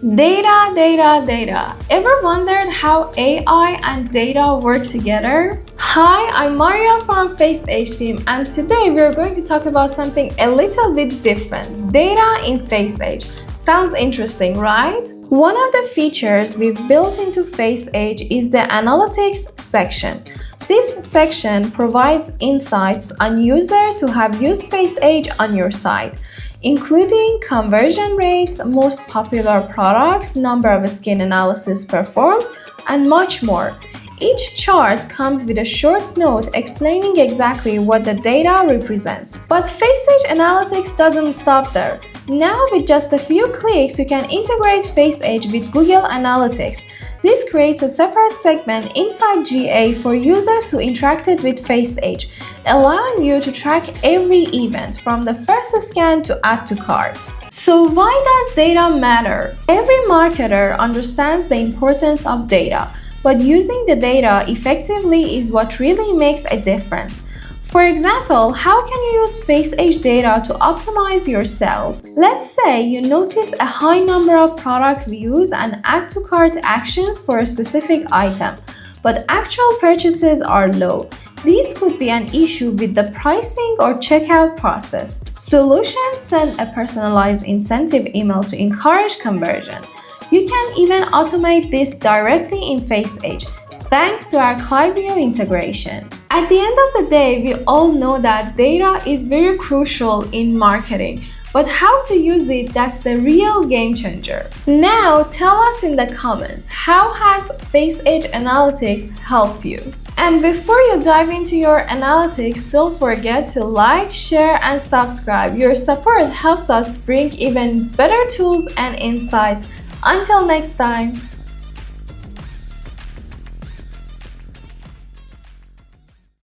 Data, data, data. Ever wondered how AI and data work together? Hi, I'm Maria from FaceAge team, and today we're going to talk about something a little bit different. Data in FaceAge. Sounds interesting, right? One of the features we've built into FaceAge is the Analytics section. This section provides insights on users who have used FaceAge on your site, including conversion rates, most popular products, number of skin analysis performed, and much more. Each chart comes with a short note explaining exactly what the data represents. But FaceAge Analytics doesn't stop there. Now, with just a few clicks, you can integrate FaceAge with Google Analytics. This creates a separate segment inside GA for users who interacted with FaceAge, allowing you to track every event from the first scan to add to cart. So why does data matter? Every marketer understands the importance of data, but using the data effectively is what really makes a difference. For example, how can you use FaceAge data to optimize your sales? Let's say you notice a high number of product views and add to cart actions for a specific item, but actual purchases are low. This could be an issue with the pricing or checkout process. Solutions send a personalized incentive email to encourage conversion. You can even automate this directly in FaceAge, thanks to our Klaviyo integration. At the end of the day, we all know that data is very crucial in marketing, but how to use it, that's the real game changer. Now, tell us in the comments, how has FaceAge Analytics helped you? And before you dive into your analytics, don't forget to like, share, and subscribe. Your support helps us bring even better tools and insights. Until next time.